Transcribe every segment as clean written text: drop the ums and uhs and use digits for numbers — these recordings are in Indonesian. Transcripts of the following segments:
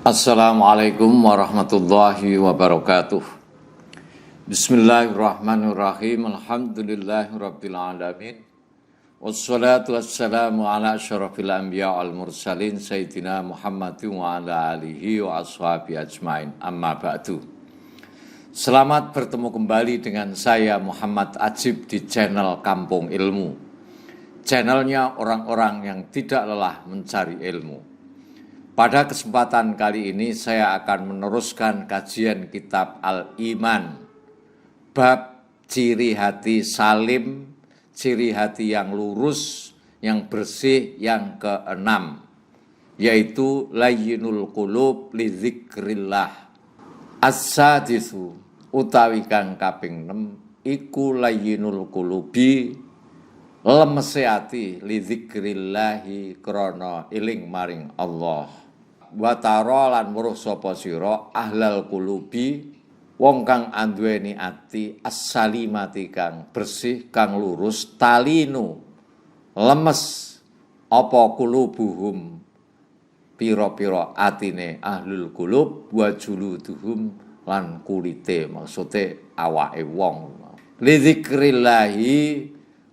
Assalamualaikum warahmatullahi wabarakatuh. Bismillahirrahmanirrahim. Alhamdulillahirabbil alamin. Wassalatu wassalamu ala asyrafil anbiya wal mursalin sayyidina Muhammadin wa ala alihi wa ashabihi ajmain. Amma ba'du. Selamat bertemu kembali dengan saya Muhammad Ajib di channel Kampung Ilmu. Channelnya orang-orang yang tidak lelah mencari ilmu. Pada kesempatan kali ini saya akan meneruskan kajian kitab Al-Iman, bab ciri hati salim, ciri hati yang lurus, yang bersih, yang keenam, yaitu layyinul qulub li dzikrillah. As-sadisu utawi kang kaping 6 iku layyinul qulubi, lemese ati li dzikrillahi krana eling maring Allah. Wa tara lan weruh sapa sira ahlal qulubi, wong kang anduweni ati as-salimati kang bersih, kang lurus, talinu lemes apa qulubuhum pira-pira atine ahlul qulub, wa juluduhum lan kulite, maksude awake wong. Li dzikrillahi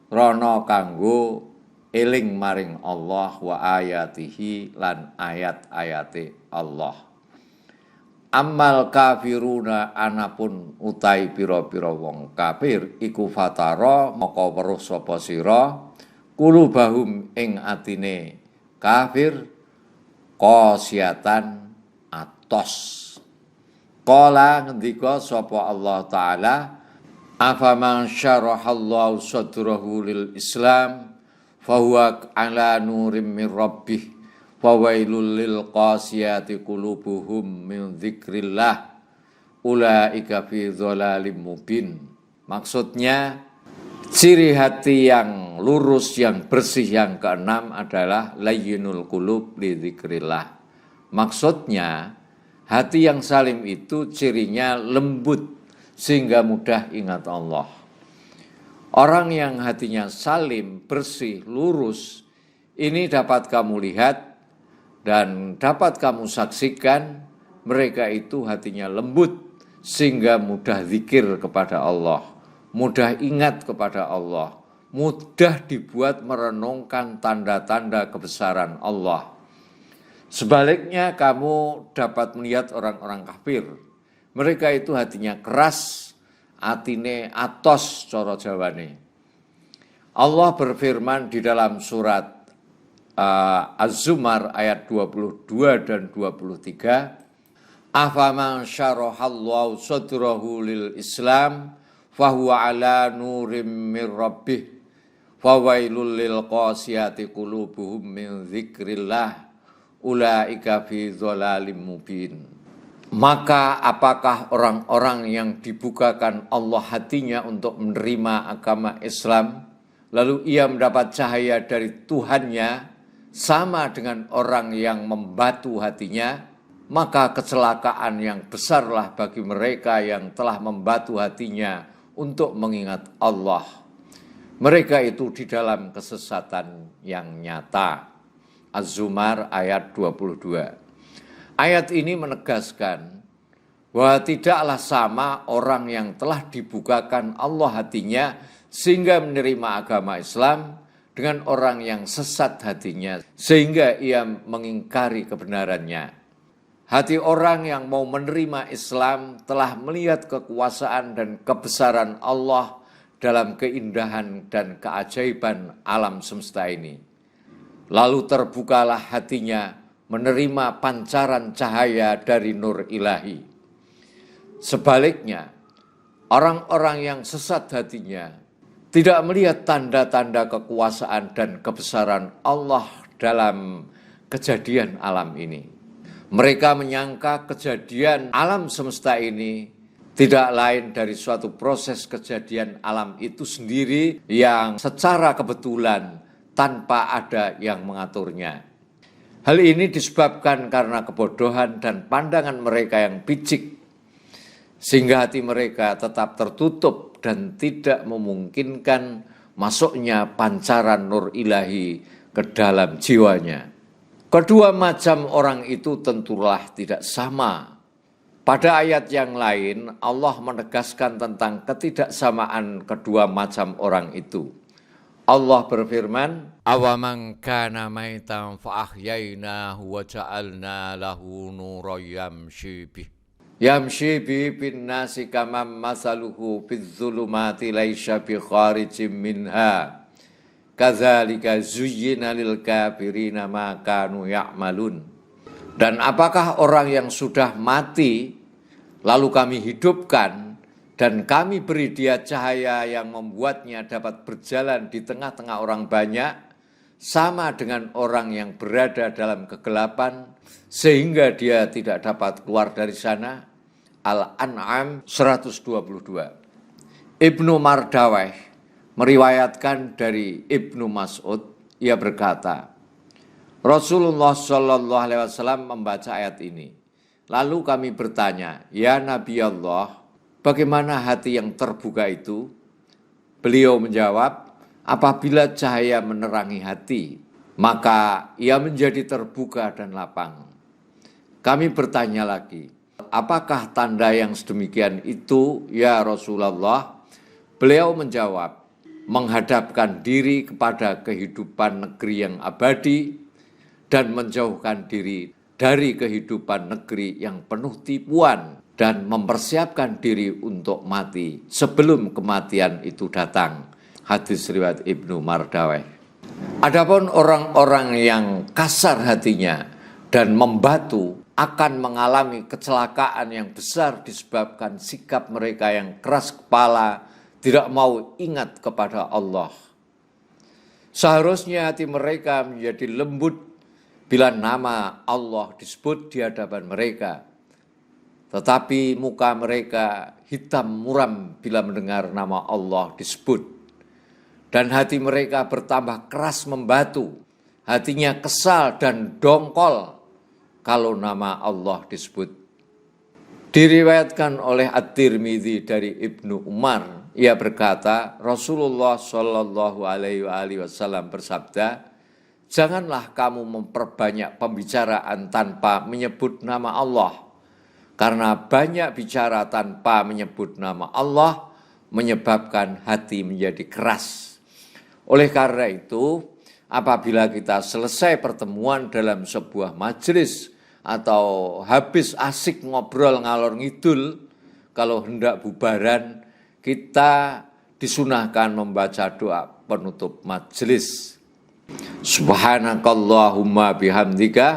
rono kanggo eling maring Allah wa ayatihi lan ayat-ayate Allah. Ammal kafiruna anapun utai pira-pira wong kafir iku fatara maka weruh sapa sira kulubahum ing atine kafir qasiatan atos. Qala ngendika sapa Allah taala, afaman syarahallahu sadrahu lil Islam fahuwa ala nurim min rabbih fawailul lil qasiyati qulubuhum min dzikrillah ulaika fi dhalalim mubin. Maksudnya ciri hati yang lurus, yang bersih, yang keenam adalah layyinul qulub li dzikrillah. Maksudnya hati yang salim itu cirinya lembut sehingga mudah ingat Allah. Orang yang hatinya salim, bersih, lurus, ini dapat kamu lihat dan dapat kamu saksikan, mereka itu hatinya lembut sehingga mudah zikir kepada Allah, mudah ingat kepada Allah, mudah dibuat merenungkan tanda-tanda kebesaran Allah. Sebaliknya kamu dapat melihat orang-orang kafir. Mereka itu hatinya keras, atine atos cara Jawane. Allah berfirman di dalam surat Az-Zumar ayat 22 dan 23, afaman syarahallahu sadrahu lil Islam fahuwa ala nurim mir rabbih fawailul lil qasiyati qulubuhum min dzikrillah ulaika fi dhalalim mubin. Maka apakah orang-orang yang dibukakan Allah hatinya untuk menerima agama Islam, lalu ia mendapat cahaya dari Tuhannya, sama dengan orang yang membatu hatinya? Maka kecelakaan yang besarlah bagi mereka yang telah membatu hatinya untuk mengingat Allah. Mereka itu di dalam kesesatan yang nyata. Az-Zumar ayat 22. Ayat ini menegaskan bahwa tidaklah sama orang yang telah dibukakan Allah hatinya sehingga menerima agama Islam dengan orang yang sesat hatinya sehingga ia mengingkari kebenarannya. Hati orang yang mau menerima Islam telah melihat kekuasaan dan kebesaran Allah dalam keindahan dan keajaiban alam semesta ini. Lalu terbukalah hatinya menerima pancaran cahaya dari nur ilahi. Sebaliknya, orang-orang yang sesat hatinya tidak melihat tanda-tanda kekuasaan dan kebesaran Allah dalam kejadian alam ini. Mereka menyangka kejadian alam semesta ini tidak lain dari suatu proses kejadian alam itu sendiri yang secara kebetulan tanpa ada yang mengaturnya. Hal ini disebabkan karena kebodohan dan pandangan mereka yang picik, sehingga hati mereka tetap tertutup dan tidak memungkinkan masuknya pancaran nur ilahi ke dalam jiwanya. Kedua macam orang itu tentulah tidak sama. Pada ayat yang lain, Allah menegaskan tentang ketidaksamaan kedua macam orang itu. Allah berfirman, "Awaman kana maitan fa ahyainahu wa ja'alna lahu nuran yamshi bi bin nasi kama masaluhu bidzulumati laisa bi kharijim minha. Kadzalika zuyyina lil kafirina ma kanu ya'malun." Dan apakah orang yang sudah mati lalu kami hidupkan dan kami beri dia cahaya yang membuatnya dapat berjalan di tengah-tengah orang banyak, sama dengan orang yang berada dalam kegelapan sehingga dia tidak dapat keluar dari sana? Al-An'am 122. Ibnu Mardaweh meriwayatkan dari Ibnu Mas'ud, ia berkata, Rasulullah Shallallahu Alaihi Wasallam membaca ayat ini. Lalu kami bertanya, "Ya Nabi Allah, bagaimana hati yang terbuka itu?" Beliau menjawab, "Apabila cahaya menerangi hati, maka ia menjadi terbuka dan lapang." Kami bertanya lagi, "Apakah tanda yang sedemikian itu, ya Rasulullah?" Beliau menjawab, "Menghadapkan diri kepada kehidupan negeri yang abadi dan menjauhkan diri dari kehidupan negeri yang penuh tipuan dan mempersiapkan diri untuk mati sebelum kematian itu datang." Hadis riwayat Ibnu Mardaweh. Adapun orang-orang yang kasar hatinya dan membatu akan mengalami kecelakaan yang besar disebabkan sikap mereka yang keras kepala, tidak mau ingat kepada Allah. Seharusnya hati mereka menjadi lembut bila nama Allah disebut di hadapan mereka. Tetapi muka mereka hitam muram bila mendengar nama Allah disebut. Dan hati mereka bertambah keras membatu. Hatinya kesal dan dongkol kalau nama Allah disebut. Diriwayatkan oleh At-Tirmidzi dari Ibnu Umar, ia berkata, Rasulullah Shallallahu Alaihi Wasallam bersabda, "Janganlah kamu memperbanyak pembicaraan tanpa menyebut nama Allah. Karena banyak bicara tanpa menyebut nama Allah menyebabkan hati menjadi keras. Oleh karena itu, apabila kita selesai pertemuan dalam sebuah majelis atau habis asik ngobrol ngalor ngidul, kalau hendak bubaran, kita disunahkan membaca doa penutup majelis. Subhanakallahumma bihamdika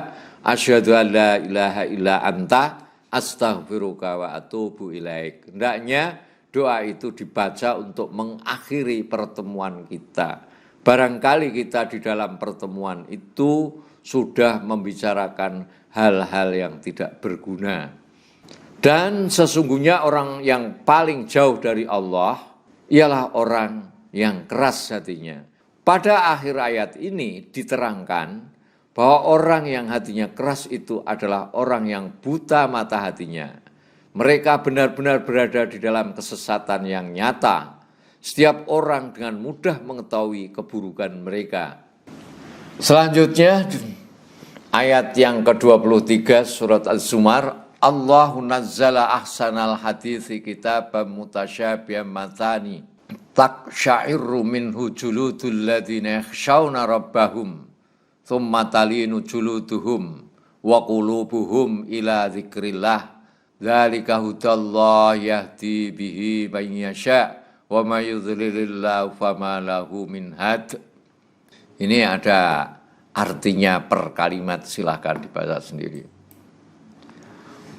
asyhadu an la ilaha illa anta astaghfiruka wa atubu ilaik. Hendaknya doa itu dibaca untuk mengakhiri pertemuan kita. Barangkali kita di dalam pertemuan itu sudah membicarakan hal-hal yang tidak berguna. Dan sesungguhnya orang yang paling jauh dari Allah ialah orang yang keras hatinya. Pada akhir ayat ini diterangkan bahwa orang yang hatinya keras itu adalah orang yang buta mata hatinya. Mereka benar-benar berada di dalam kesesatan yang nyata. Setiap orang dengan mudah mengetahui keburukan mereka. Selanjutnya, ayat yang ke-23 surat Al-Zumar, Allahu nazzala ahsanal hadithi kitabam mutasyabihan matani. Taksya'irru minhu juludul ladhina yakhshawna rabbahum. Thumma talinu juluduhum wa qulubuhum ila dzikrillah. Dzalika hudallah yahdi bihi man yasha' wa may yudlilillahu fama lahu min had. Ini ada artinya per kalimat, silahkan dibaca sendiri.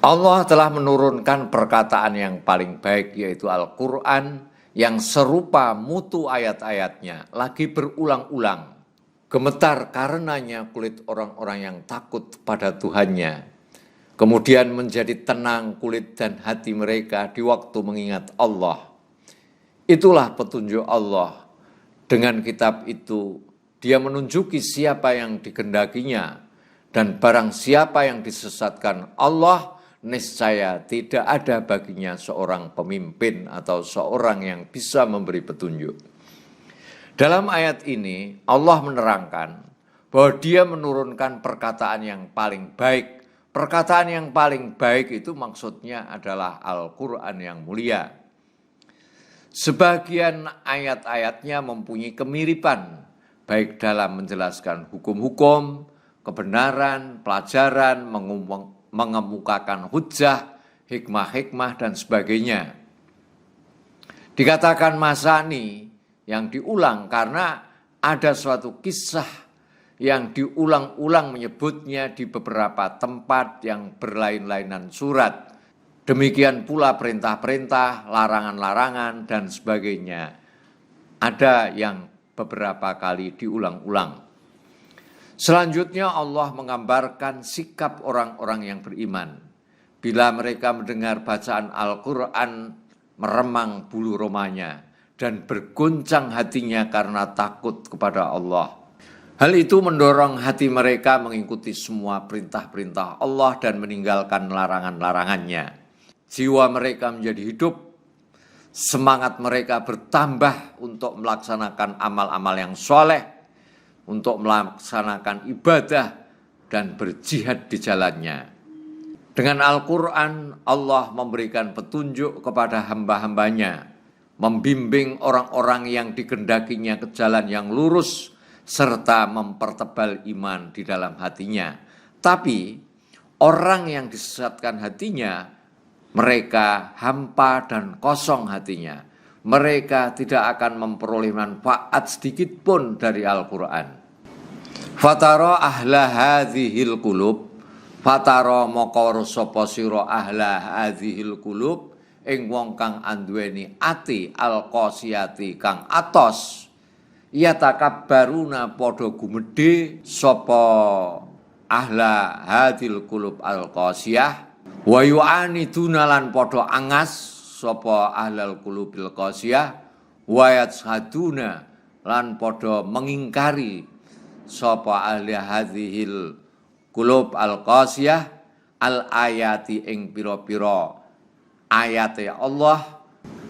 Allah telah menurunkan perkataan yang paling baik, yaitu Al-Quran, yang serupa mutu ayat-ayatnya lagi berulang-ulang. Gemetar karenanya kulit orang-orang yang takut pada Tuhannya. Kemudian menjadi tenang kulit dan hati mereka di waktu mengingat Allah. Itulah petunjuk Allah. Dengan kitab itu, Dia menunjuki siapa yang dikehendakinya. Dan barang siapa yang disesatkan Allah, niscaya tidak ada baginya seorang pemimpin atau seorang yang bisa memberi petunjuk. Dalam ayat ini, Allah menerangkan bahwa dia menurunkan perkataan yang paling baik. Perkataan yang paling baik itu maksudnya adalah Al-Quran yang mulia. Sebagian ayat-ayatnya mempunyai kemiripan, baik dalam menjelaskan hukum-hukum, kebenaran, pelajaran, mengemukakan hujah, hikmah-hikmah, dan sebagainya. Dikatakan masani yang diulang karena ada suatu kisah yang diulang-ulang menyebutnya di beberapa tempat yang berlain-lainan surat. Demikian pula perintah-perintah, larangan-larangan, dan sebagainya. Ada yang beberapa kali diulang-ulang. Selanjutnya Allah menggambarkan sikap orang-orang yang beriman. Bila mereka mendengar bacaan Al-Quran, meremang bulu romanya dan berguncang hatinya karena takut kepada Allah. Hal itu mendorong hati mereka mengikuti semua perintah-perintah Allah dan meninggalkan larangan-larangannya. Jiwa mereka menjadi hidup, semangat mereka bertambah untuk melaksanakan amal-amal yang soleh, untuk melaksanakan ibadah dan berjihad di jalannya. Dengan Al-Quran, Allah memberikan petunjuk kepada hamba-hambanya, membimbing orang-orang yang dikehendakinya ke jalan yang lurus, serta mempertebal iman di dalam hatinya. Tapi, orang yang disesatkan hatinya, mereka hampa dan kosong hatinya. Mereka tidak akan memperoleh manfaat sedikit pun dari Al-Quran. Fatara ahla hadhil qulub, fatara maka sapa sira ahla hadhil qulub, ing wong kang anduweni ati al-qasiyati kang atos, ya takabbaruna padha gumedhe sapa ahla hadhil qulub al-qasiyah, wa yu'aniduna lan padha angas sapa ahlal qulubil qasiyah, wa yashaduna lan padha mengingkari sapa ahli hadhil qulub al-qasiyah al-ayati ing pira-pira ayate Allah,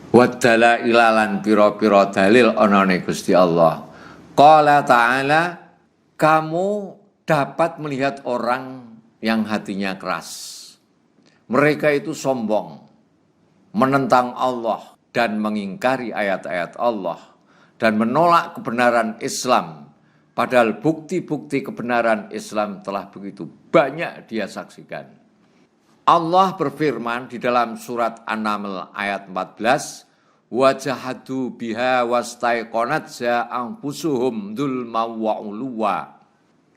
wa dalaila lan pira-pira dalil anane Gusti Allah. Qala ta'ala, kamu dapat melihat orang yang hatinya keras. Mereka itu sombong, menentang Allah dan mengingkari ayat-ayat Allah dan menolak kebenaran Islam. Padahal bukti-bukti kebenaran Islam telah begitu banyak dia saksikan. Allah berfirman di dalam surat An-Naml ayat 14, wajahadu biha wastaiqonat anfusuhum dzulma wa uluwa,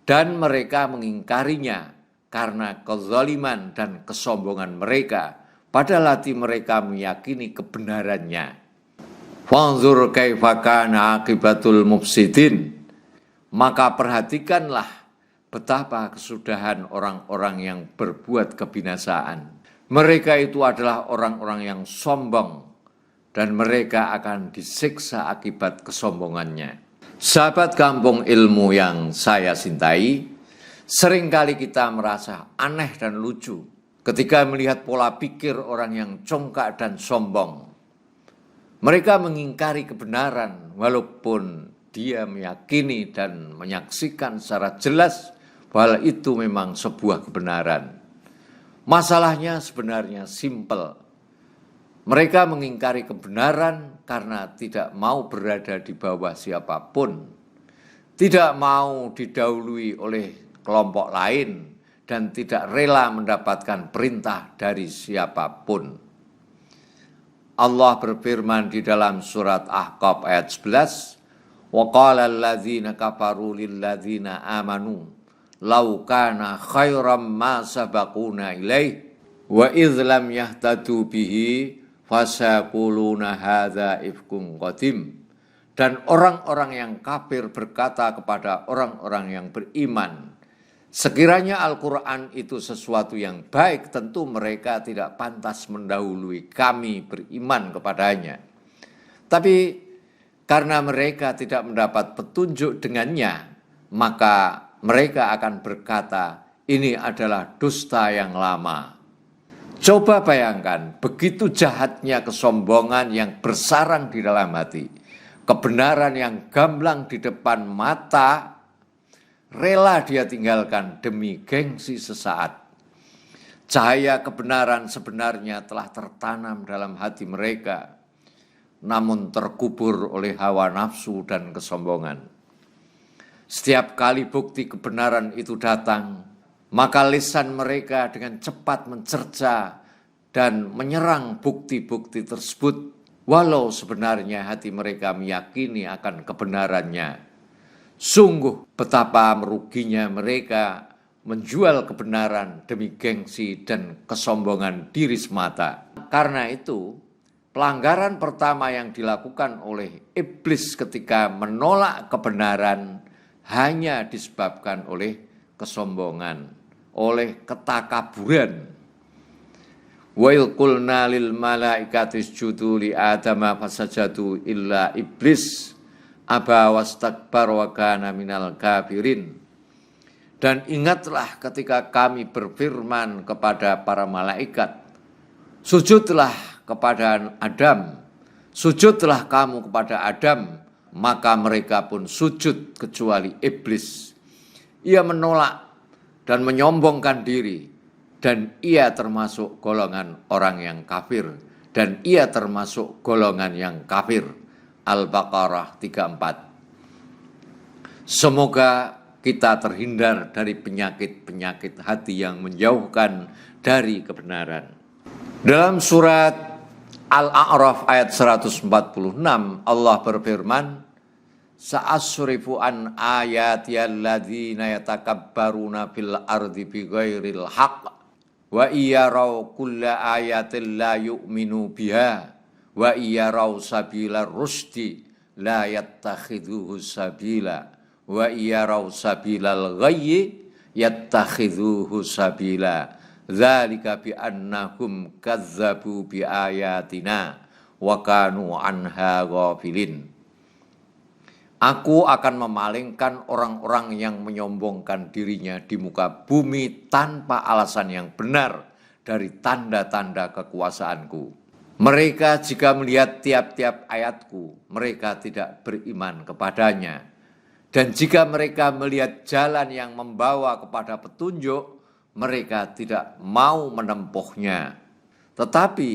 dan mereka mengingkarinya karena kezaliman dan kesombongan mereka, padahal hati mereka meyakini kebenarannya. Fanzur kaifa kana akibatul mufsidin, maka perhatikanlah betapa kesudahan orang-orang yang berbuat kebinasaan. Mereka itu adalah orang-orang yang sombong dan mereka akan disiksa akibat kesombongannya. Sahabat kampung ilmu yang saya cintai, seringkali kita merasa aneh dan lucu ketika melihat pola pikir orang yang congkak dan sombong. Mereka mengingkari kebenaran walaupun dia meyakini dan menyaksikan secara jelas bahwa itu memang sebuah kebenaran. Masalahnya sebenarnya simpel. Mereka mengingkari kebenaran karena tidak mau berada di bawah siapapun, tidak mau didahului oleh kelompok lain, dan tidak rela mendapatkan perintah dari siapapun. Allah berfirman di dalam surat Ahqaf ayat 11, وَقَالَ الَّذِينَ كَفَرُوا لِلَّذِينَ آمَنُوا لَوْ كَانَ خَيْرًا مَا سَبَقُونَا إِلَيْهِ وَإِذْ لَمْ يَهْتَدُوا بِهِ فَسَيَقُولُونَ هَذَا إِفْكٌ قَدِيمٌ. Dan orang-orang yang kafir berkata kepada orang-orang yang beriman, sekiranya Al-Quran itu sesuatu yang baik, tentu mereka tidak pantas mendahului kami beriman kepadanya. Tapi karena mereka tidak mendapat petunjuk dengannya, maka mereka akan berkata, ini adalah dusta yang lama. Coba bayangkan, begitu jahatnya kesombongan yang bersarang di dalam hati, kebenaran yang gamblang di depan mata, rela dia tinggalkan demi gengsi sesaat. Cahaya kebenaran sebenarnya telah tertanam dalam hati mereka, namun terkubur oleh hawa nafsu dan kesombongan. Setiap kali bukti kebenaran itu datang, maka lisan mereka dengan cepat mencerca dan menyerang bukti-bukti tersebut, walau sebenarnya hati mereka meyakini akan kebenarannya. Sungguh betapa meruginya mereka menjual kebenaran demi gengsi dan kesombongan diri semata. Karena itu, pelanggaran pertama yang dilakukan oleh iblis ketika menolak kebenaran hanya disebabkan oleh kesombongan, oleh ketakaburan. Wa il qulna lil malaikati isjudu li adama fasajadu illa iblis aba wastakbar wa kana minal kafirin. Dan ingatlah ketika kami berfirman kepada para malaikat, sujudlah kepada Adam, sujudlah kamu kepada Adam, maka mereka pun sujud kecuali iblis. Ia menolak dan menyombongkan diri, dan ia termasuk golongan orang yang kafir, dan ia termasuk golongan yang kafir. Al-Baqarah 34. Semoga kita terhindar dari penyakit-penyakit hati yang menjauhkan dari kebenaran. Dalam surat Al-A'raf ayat 146, Allah berfirman, Sa'asrifu an ayati alladzina yatakabbaruna fil ardi bighairil haqq wa iyaraw kulla ayatin la yu'minu biha wa iyaraw sabila rusdi la yattakhidhuhu sabila wa iyaraw sabilal ghayyi yattakhidhuhu sabila dzalika bi annahum kazzabu bi ayatina wa kanu anha ghafilin. Aku akan memalingkan orang-orang yang menyombongkan dirinya di muka bumi tanpa alasan yang benar dari tanda-tanda kekuasaanku. Mereka jika melihat tiap-tiap ayatku, mereka tidak beriman kepadanya. Dan jika mereka melihat jalan yang membawa kepada petunjuk, mereka tidak mau menempuhnya. Tetapi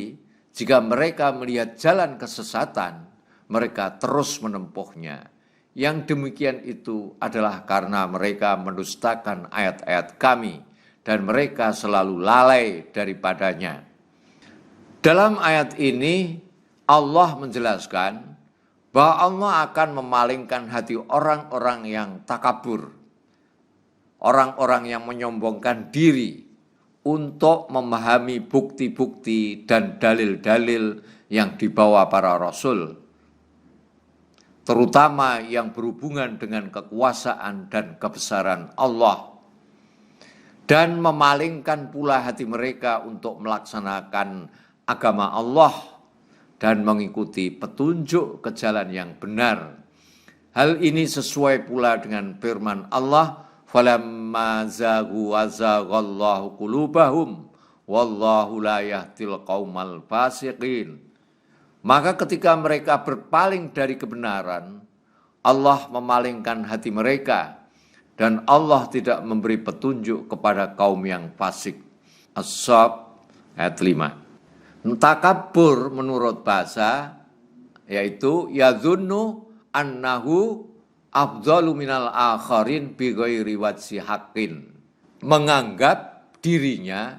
jika mereka melihat jalan kesesatan, mereka terus menempuhnya. Yang demikian itu adalah karena mereka mendustakan ayat-ayat kami dan mereka selalu lalai daripadanya. Dalam ayat ini Allah menjelaskan bahwa Allah akan memalingkan hati orang-orang yang takabur, orang-orang yang menyombongkan diri untuk memahami bukti-bukti dan dalil-dalil yang dibawa para rasul, terutama yang berhubungan dengan kekuasaan dan kebesaran Allah, dan memalingkan pula hati mereka untuk melaksanakan agama Allah dan mengikuti petunjuk ke jalan yang benar. Hal ini sesuai pula dengan firman Allah, falamma zaghu azaghallahu qulubahum wallahu la yahdil qaumal fasiqin. Maka ketika mereka berpaling dari kebenaran, Allah memalingkan hati mereka dan Allah tidak memberi petunjuk kepada kaum yang fasik. As-Saff ayat 5. Takabur menurut bahasa yaitu yadhunnu annahu afdalu minal akharin bighairi wajhi haqqin. Menganggap dirinya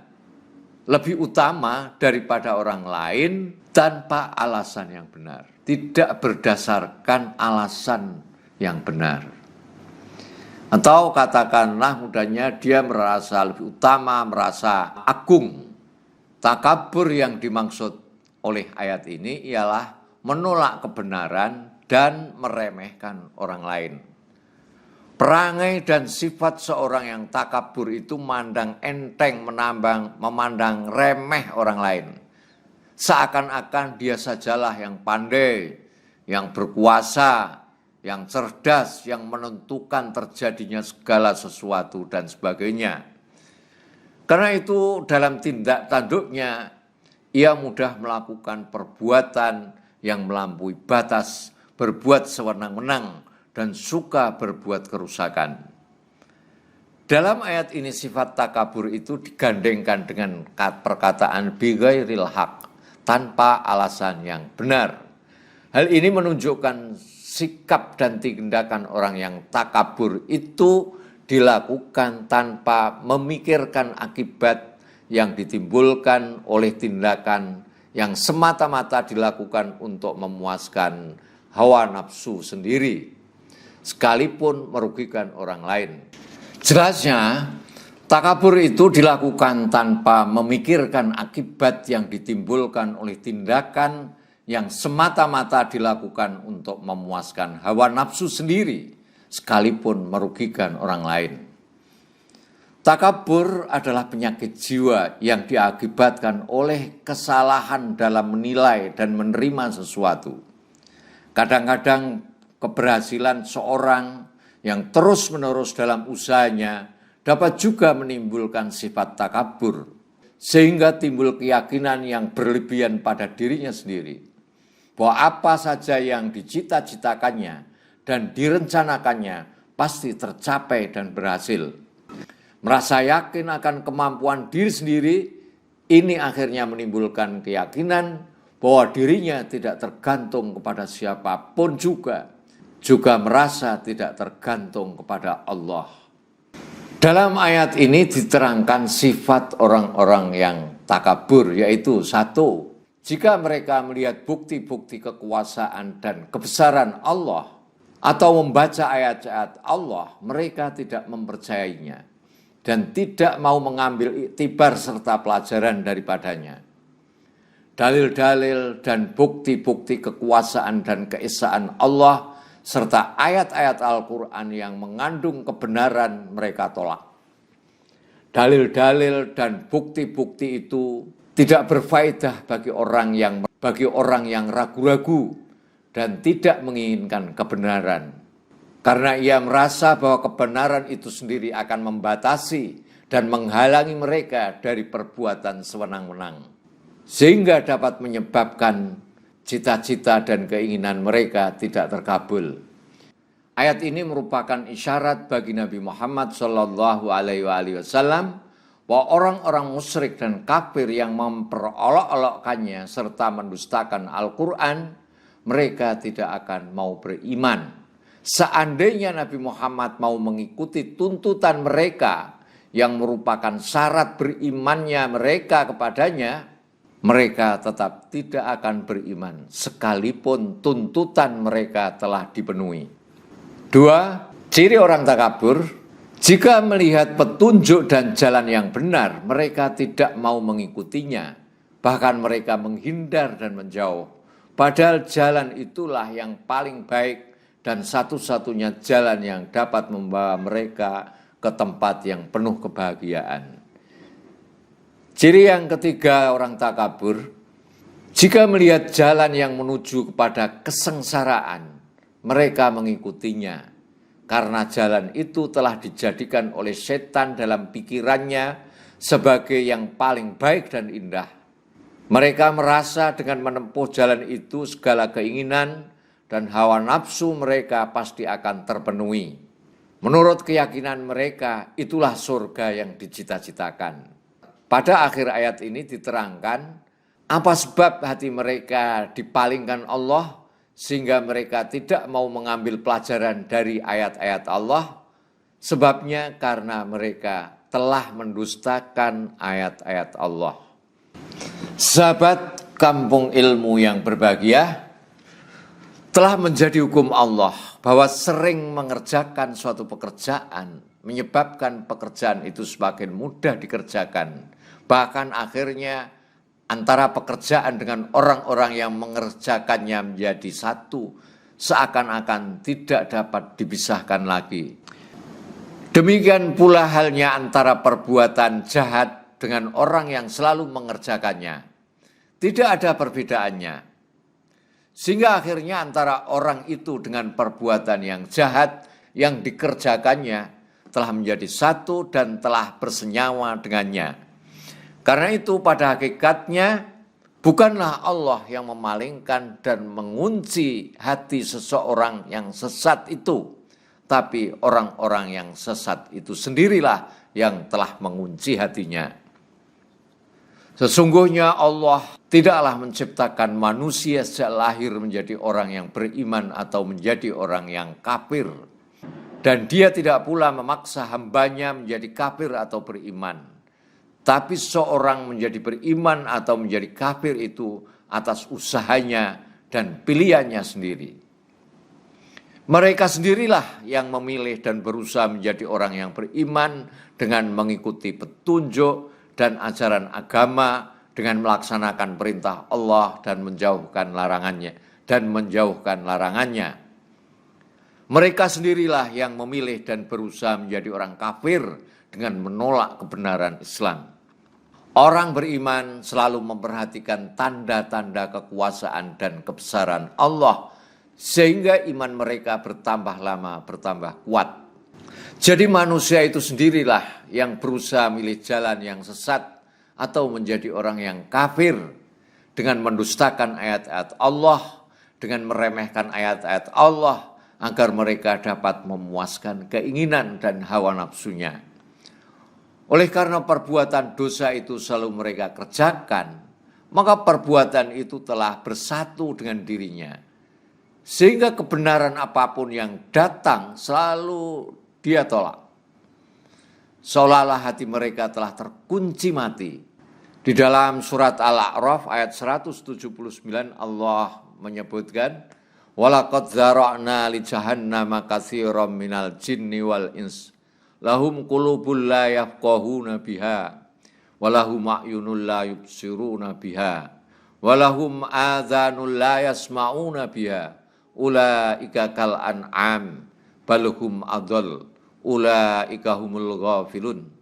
lebih utama daripada orang lain tanpa alasan yang benar, tidak berdasarkan alasan yang benar. Atau katakanlah mudahnya dia merasa lebih utama, merasa agung. Takabur yang dimaksud oleh ayat ini ialah menolak kebenaran dan meremehkan orang lain. Perangai dan sifat seorang yang takabur itu memandang enteng, memandang remeh orang lain. Seakan-akan dia sajalah yang pandai, yang berkuasa, yang cerdas, yang menentukan terjadinya segala sesuatu dan sebagainya. Karena itu dalam tindak tanduknya, ia mudah melakukan perbuatan yang melampaui batas, berbuat sewenang-wenang, dan suka berbuat kerusakan. Dalam ayat ini sifat takabur itu digandengkan dengan perkataan bighairil haq, tanpa alasan yang benar. Hal ini menunjukkan sikap dan tindakan orang yang takabur itu dilakukan tanpa memikirkan akibat yang ditimbulkan oleh tindakan yang semata-mata dilakukan untuk memuaskan hawa nafsu sendiri, sekalipun merugikan orang lain. Jelasnya, takabur itu dilakukan tanpa memikirkan akibat yang ditimbulkan oleh tindakan yang semata-mata dilakukan untuk memuaskan hawa nafsu sendiri, sekalipun merugikan orang lain. Takabur adalah penyakit jiwa yang diakibatkan oleh kesalahan dalam menilai dan menerima sesuatu. Kadang-kadang keberhasilan seorang yang terus-menerus dalam usahanya dapat juga menimbulkan sifat takabur, sehingga timbul keyakinan yang berlebihan pada dirinya sendiri, bahwa apa saja yang dicita-citakannya dan direncanakannya pasti tercapai dan berhasil. Merasa yakin akan kemampuan diri sendiri, ini akhirnya menimbulkan keyakinan bahwa dirinya tidak tergantung kepada siapapun juga merasa tidak tergantung kepada Allah. Dalam ayat ini diterangkan sifat orang-orang yang takabur, yaitu 1, jika mereka melihat bukti-bukti kekuasaan dan kebesaran Allah atau membaca ayat-ayat Allah, mereka tidak mempercayainya dan tidak mau mengambil iktibar serta pelajaran daripadanya. Dalil-dalil dan bukti-bukti kekuasaan dan keesaan Allah serta ayat-ayat Al-Quran yang mengandung kebenaran mereka tolak. Dalil-dalil dan bukti-bukti itu tidak berfaedah bagi orang yang ragu-ragu dan tidak menginginkan kebenaran. Karena ia merasa bahwa kebenaran itu sendiri akan membatasi dan menghalangi mereka dari perbuatan sewenang-wenang, sehingga dapat menyebabkan cita-cita dan keinginan mereka tidak terkabul. Ayat ini merupakan isyarat bagi Nabi Muhammad SAW bahwa orang-orang musyrik dan kafir yang memperolok-olokkannya serta mendustakan Al-Quran, mereka tidak akan mau beriman. Seandainya Nabi Muhammad mau mengikuti tuntutan mereka yang merupakan syarat berimannya mereka kepadanya, mereka tetap tidak akan beriman sekalipun tuntutan mereka telah dipenuhi. 2, ciri orang takabur, jika melihat petunjuk dan jalan yang benar, mereka tidak mau mengikutinya, bahkan mereka menghindar dan menjauh. Padahal jalan itulah yang paling baik dan satu-satunya jalan yang dapat membawa mereka ke tempat yang penuh kebahagiaan. Ciri yang ketiga orang takabur, jika melihat jalan yang menuju kepada kesengsaraan, mereka mengikutinya, karena jalan itu telah dijadikan oleh setan dalam pikirannya sebagai yang paling baik dan indah. Mereka merasa dengan menempuh jalan itu segala keinginan dan hawa nafsu mereka pasti akan terpenuhi. Menurut keyakinan mereka, itulah surga yang dicita-citakan. Pada akhir ayat ini diterangkan apa sebab hati mereka dipalingkan Allah sehingga mereka tidak mau mengambil pelajaran dari ayat-ayat Allah. Sebabnya karena mereka telah mendustakan ayat-ayat Allah. Sahabat kampung ilmu yang berbahagia, telah menjadi hukum Allah bahwa sering mengerjakan suatu pekerjaan menyebabkan pekerjaan itu semakin mudah dikerjakan. Bahkan akhirnya antara pekerjaan dengan orang-orang yang mengerjakannya menjadi satu, seakan-akan tidak dapat dipisahkan lagi. Demikian pula halnya antara perbuatan jahat dengan orang yang selalu mengerjakannya. Tidak ada perbedaannya. Sehingga akhirnya antara orang itu dengan perbuatan yang jahat yang dikerjakannya telah menjadi satu dan telah bersenyawa dengannya. Karena itu pada hakikatnya bukanlah Allah yang memalingkan dan mengunci hati seseorang yang sesat itu. tapi orang-orang yang sesat itu sendirilah yang telah mengunci hatinya. Sesungguhnya Allah tidaklah menciptakan manusia sejak lahir menjadi orang yang beriman atau menjadi orang yang kafir. Dan dia tidak pula memaksa hambanya menjadi kafir atau beriman. Tapi seorang menjadi beriman atau menjadi kafir itu atas usahanya dan pilihannya sendiri. Mereka sendirilah yang memilih dan berusaha menjadi orang yang beriman dengan mengikuti petunjuk dan ajaran agama, dengan melaksanakan perintah Allah dan menjauhkan larangannya. Mereka sendirilah yang memilih dan berusaha menjadi orang kafir dengan menolak kebenaran Islam. Orang beriman selalu memperhatikan tanda-tanda kekuasaan dan kebesaran Allah, sehingga iman mereka bertambah lama, bertambah kuat. Jadi manusia itu sendirilah yang berusaha milih jalan yang sesat atau menjadi orang yang kafir dengan mendustakan ayat-ayat Allah, dengan meremehkan ayat-ayat Allah agar mereka dapat memuaskan keinginan dan hawa nafsunya. Oleh karena perbuatan dosa itu selalu mereka kerjakan, maka perbuatan itu telah bersatu dengan dirinya. Sehingga kebenaran apapun yang datang selalu dia tolak. Seolah-olah hati mereka telah terkunci mati. Di dalam surat Al-A'raf ayat 179 Allah menyebutkan, "Walaqad dzara'na li jahannama katsiran minal jinni wal ins lahum qulubul la yafqahuna biha wa lahum a'yunul la yubsiruna biha wa lahum adzanul la yasma'una biha ulaika kal an'am balhum adall ulaika humul ghafilun."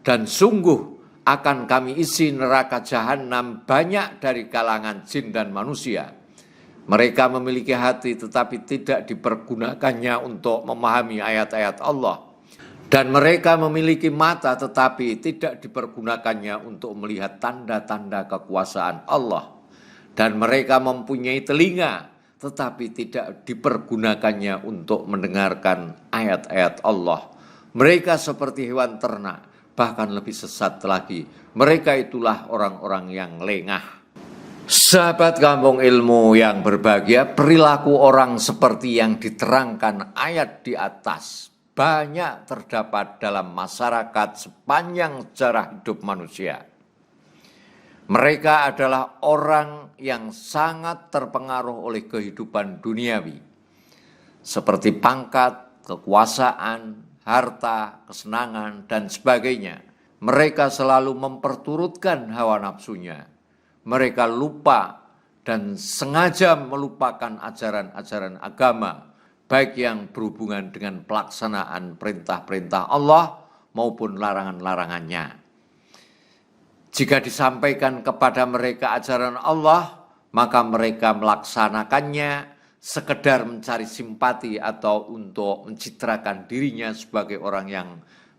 Dan sungguh akan kami isi neraka jahanam banyak dari kalangan jin dan manusia. Mereka memiliki hati tetapi tidak dipergunakannya untuk memahami ayat-ayat Allah. Dan mereka memiliki mata tetapi tidak dipergunakannya untuk melihat tanda-tanda kekuasaan Allah. Dan mereka mempunyai telinga tetapi tidak dipergunakannya untuk mendengarkan ayat-ayat Allah. Mereka seperti hewan ternak, bahkan lebih sesat lagi. Mereka itulah orang-orang yang lengah. Sahabat Kampung Ilmu yang berbahagia, perilaku orang seperti yang diterangkan ayat di atas banyak terdapat dalam masyarakat sepanjang sejarah hidup manusia. Mereka adalah orang yang sangat terpengaruh oleh kehidupan duniawi, seperti pangkat, kekuasaan, harta, kesenangan, dan sebagainya. Mereka selalu memperturutkan hawa nafsunya. Mereka lupa dan sengaja melupakan ajaran-ajaran agama, baik yang berhubungan dengan pelaksanaan perintah-perintah Allah maupun larangan-larangannya. Jika disampaikan kepada mereka ajaran Allah, maka mereka melaksanakannya sekedar mencari simpati atau untuk mencitrakan dirinya sebagai orang yang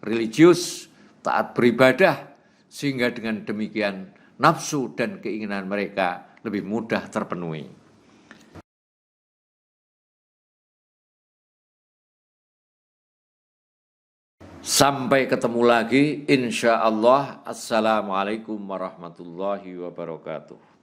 religius, taat beribadah, sehingga dengan demikian nafsu dan keinginan mereka lebih mudah terpenuhi. Sampai ketemu lagi, insya Allah. Assalamualaikum warahmatullahi wabarakatuh.